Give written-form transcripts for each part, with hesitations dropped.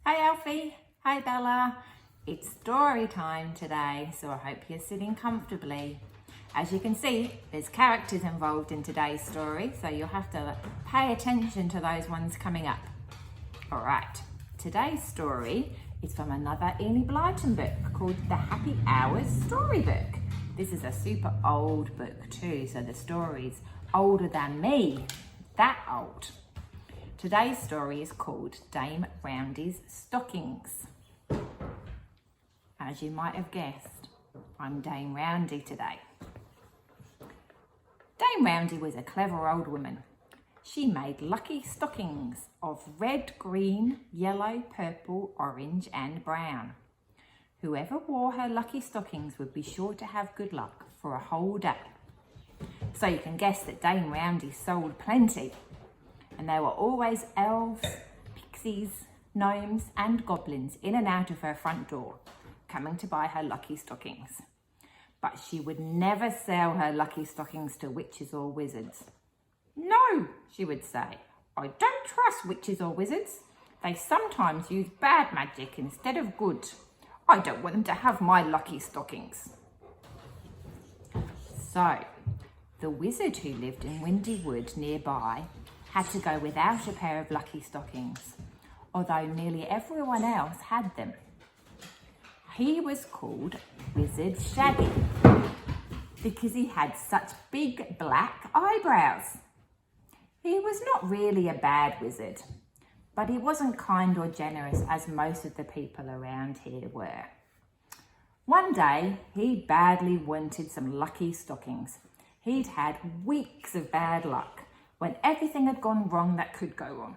Hi Alfie, hi Bella. It's story time today, so I hope you're sitting comfortably. As you can see, there's characters involved in today's story, so you'll have to pay attention to those ones coming up. All right, today's story is from another Enid Blyton book called The Happy Hours Storybook. This is a super old book too, so the story's older than me, that old. Today's story is called Dame Roundy's Stockings. As you might have guessed, I'm Dame Roundy today. Dame Roundy was a clever old woman. She made lucky stockings of red, green, yellow, purple, orange and brown. Whoever wore her lucky stockings would be sure to have good luck for a whole day. So you can guess that Dame Roundy sold plenty. And there were always elves, pixies, gnomes and goblins in and out of her front door, coming to buy her lucky stockings. But she would never sell her lucky stockings to witches or wizards. No, she would say, I don't trust witches or wizards. They sometimes use bad magic instead of good. I don't want them to have my lucky stockings. So, the wizard who lived in Windy Wood nearby had to go without a pair of lucky stockings, although nearly everyone else had them. He was called Wizard Shaggy because he had such big black eyebrows. He was not really a bad wizard, but he wasn't kind or generous as most of the people around here were. One day, he badly wanted some lucky stockings. He'd had weeks of bad luck when everything had gone wrong that could go wrong.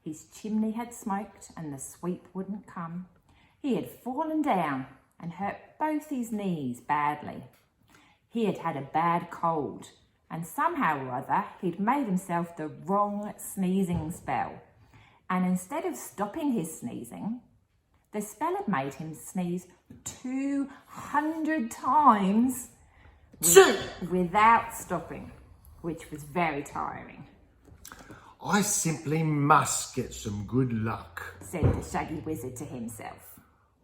His chimney had smoked and the sweep wouldn't come. He had fallen down and hurt both his knees badly. He had had a bad cold and somehow or other he'd made himself the wrong sneezing spell. And instead of stopping his sneezing, the spell had made him sneeze 200 times without stopping, which was very tiring. I simply must get some good luck, said the Shaggy Wizard to himself.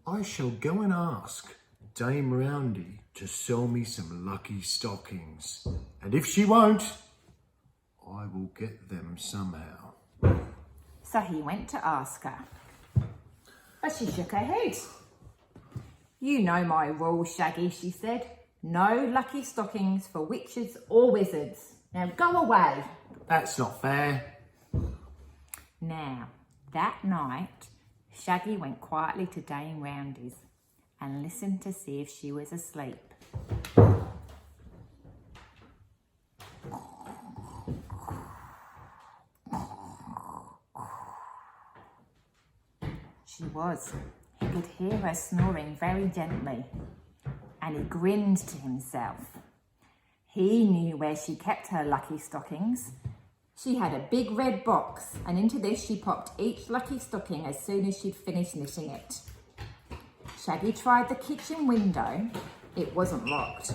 I shall go and ask Dame Roundy to sell me some lucky stockings. And if she won't, I will get them somehow. So he went to ask her, but she shook her head. You know my rules, Shaggy, she said. No lucky stockings for witches or wizards. Now go away. That's not fair. Now, that night, Shaggy went quietly to Dame Roundy's and listened to see if she was asleep. She was. He could hear her snoring very gently, and he grinned to himself. He knew where she kept her lucky stockings. She had a big red box, and into this she popped each lucky stocking as soon as she'd finished knitting it. Shaggy tried the kitchen window. It wasn't locked.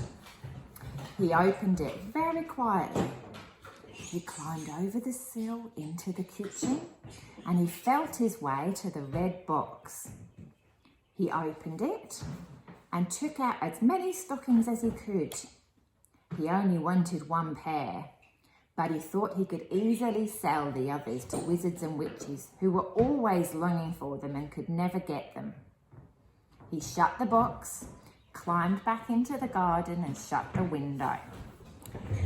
He opened it very quietly. He climbed over the sill into the kitchen, and he felt his way to the red box. He opened it and took out as many stockings as he could. He only wanted one pair, but he thought he could easily sell the others to wizards and witches who were always longing for them and could never get them. He shut the box, climbed back into the garden and shut the window.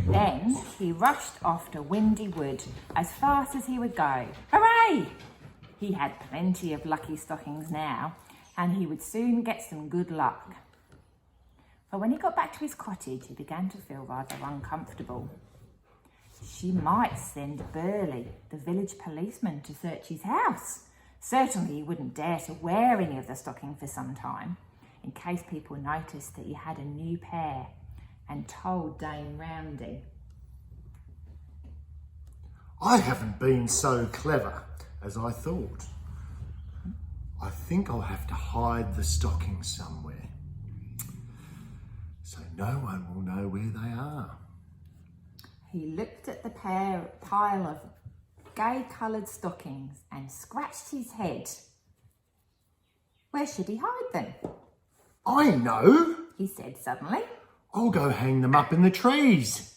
Then he rushed off to Windy Wood as fast as he would go. Hooray! He had plenty of lucky stockings now, and he would soon get some good luck. But when he got back to his cottage, he began to feel rather uncomfortable. She might send Burley, the village policeman, to search his house. Certainly he wouldn't dare to wear any of the stocking for some time, in case people noticed that he had a new pair and told Dame Roundy. I haven't been so clever as I thought. I think I'll have to hide the stockings somewhere, so no one will know where they are. He looked at the pile of gay-coloured stockings and scratched his head. Where should he hide them? I know. He said suddenly. I'll go hang them up in the trees.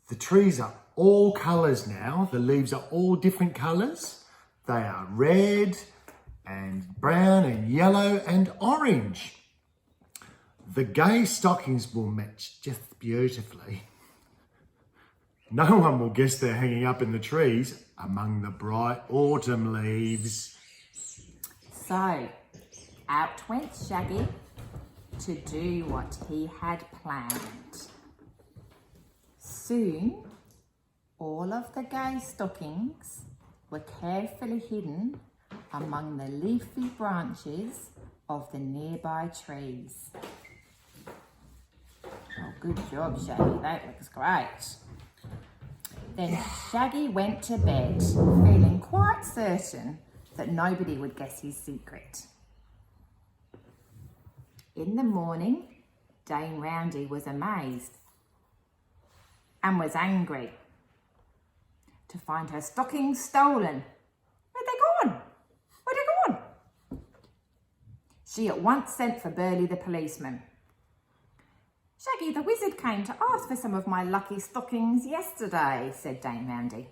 The trees are all colours now. The leaves are all different colours. They are red and brown and yellow and orange. The gay stockings will match just beautifully. No one will guess they're hanging up in the trees among the bright autumn leaves. So, out went Shaggy to do what he had planned. Soon, all of the gay stockings were carefully hidden among the leafy branches of the nearby trees. Oh, good job, Shaggy. That looks great. Then Shaggy went to bed, feeling quite certain that nobody would guess his secret. In the morning, Dame Roundy was amazed and was angry to find her stockings stolen. Where'd they gone? Where'd they gone? She at once sent for Burley the policeman. Shaggy the wizard came to ask for some of my lucky stockings yesterday, said Dame Roundy.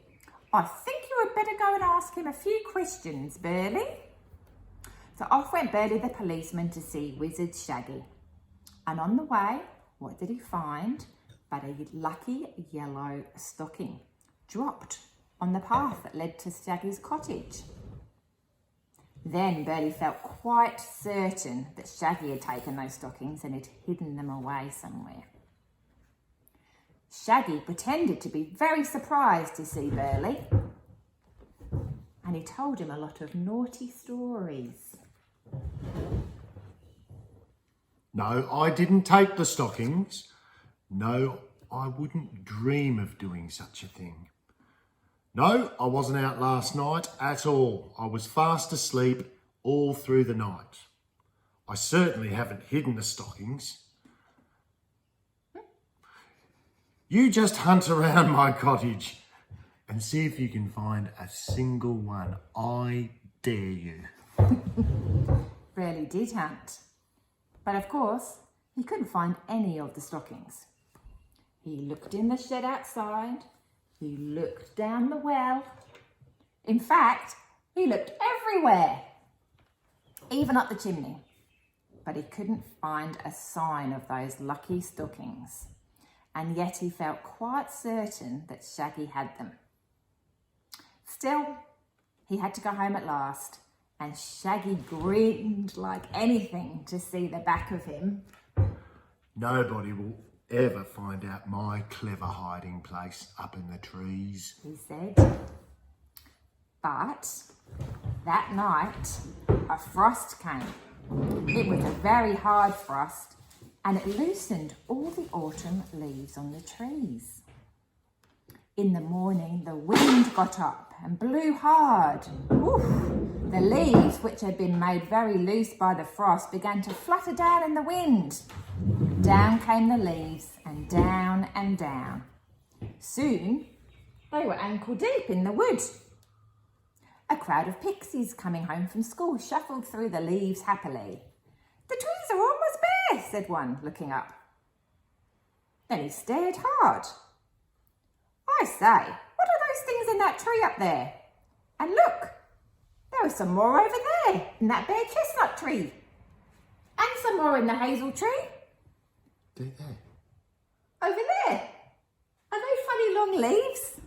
I think you had better go and ask him a few questions, Burley. So off went Burley the policeman to see Wizard Shaggy. And on the way, what did he find but a lucky yellow stocking dropped on the path that led to Shaggy's cottage. Then Burley felt quite certain that Shaggy had taken those stockings and had hidden them away somewhere. Shaggy pretended to be very surprised to see Burley, and he told him a lot of naughty stories. No, I didn't take the stockings. No, I wouldn't dream of doing such a thing. No, I wasn't out last night at all. I was fast asleep all through the night. I certainly haven't hidden the stockings. You just hunt around my cottage and see if you can find a single one. I dare you. Burley did hunt, but of course he couldn't find any of the stockings. He looked in the shed outside, he looked down the well. In fact, he looked everywhere, even up the chimney, but he couldn't find a sign of those lucky stockings. And yet he felt quite certain that Shaggy had them. Still, he had to go home at last, and Shaggy grinned like anything to see the back of him. Nobody will ever find out my clever hiding place up in the trees, he said. But that night, a frost came. It was a very hard frost, and it loosened all the autumn leaves on the trees. In the morning, the wind got up and blew hard. Oof! The leaves, which had been made very loose by the frost, began to flutter down in the wind. Down came the leaves, and down and down. Soon, they were ankle deep in the wood. A crowd of pixies coming home from school shuffled through the leaves happily. The trees are almost bare, said one, looking up. Then he stared hard. I say, what are those things in that tree up there? And look, there are some more over there in that bare chestnut tree. And some more in the hazel tree. They're there. Over there. Are they funny long leaves?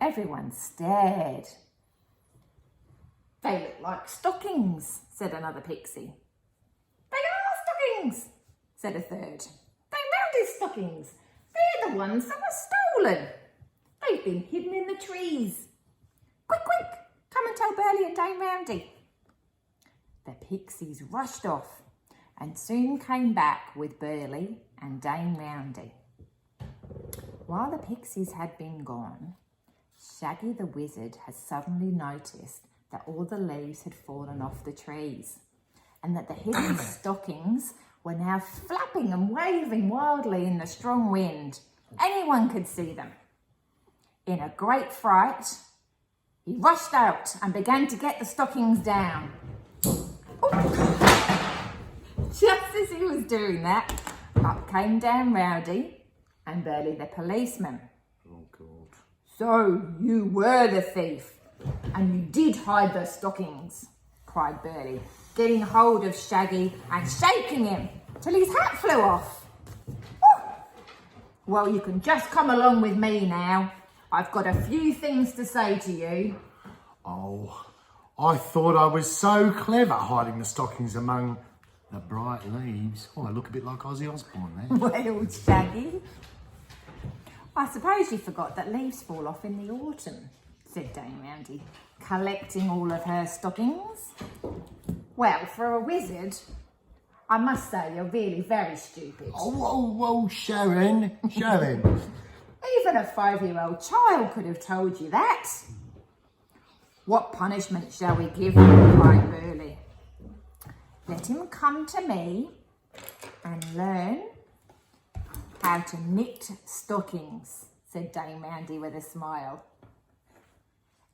Everyone stared. They look like stockings, said another pixie. They are stockings, said a third. They're Roundy's stockings. They're the ones that were stolen. They've been hidden in the trees. Quick, quick, come and tell Burley and Dame Roundy. The pixies rushed off and soon came back with Burley and Dame Roundy. While the pixies had been gone, Shaggy the wizard had suddenly noticed that all the leaves had fallen off the trees and that the hidden stockings were now flapping and waving wildly in the strong wind. Anyone could see them. In a great fright, he rushed out and began to get the stockings down. Just as he was doing that, up came down Rowdy and Burley the policeman. Oh, God. So you were the thief, and you did hide the stockings, cried Burley, getting hold of Shaggy and shaking him till his hat flew off. Woo! Well, you can just come along with me now. I've got a few things to say to you. Oh, I thought I was so clever hiding the stockings among the bright leaves. Oh, I look a bit like Ozzy Osbourne there. Well, Shaggy, I suppose you forgot that leaves fall off in the autumn, said Dame Roundy, collecting all of her stockings. Well, for a wizard, I must say you're really very stupid. Oh, whoa, Sharon. Even a 5-year-old child could have told you that. What punishment shall we give him? Cried Burley. Let him come to me and learn how to knit stockings, said Dame Roundy with a smile.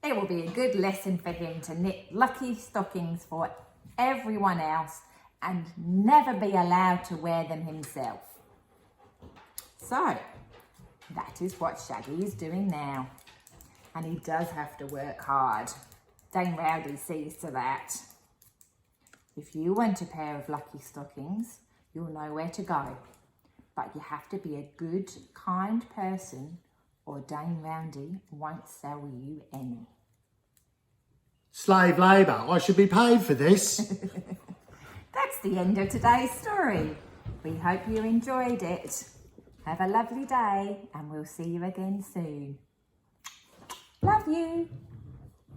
It will be a good lesson for him to knit lucky stockings for everyone else and never be allowed to wear them himself. So, that is what Shaggy is doing now. And he does have to work hard. Dame Rowdy sees to that. If you want a pair of lucky stockings, you'll know where to go. But you have to be a good, kind person or Dame Roundy won't sell you any. Slave labour. I should be paid for this. That's the end of today's story. We hope you enjoyed it. Have a lovely day and we'll see you again soon. Love you.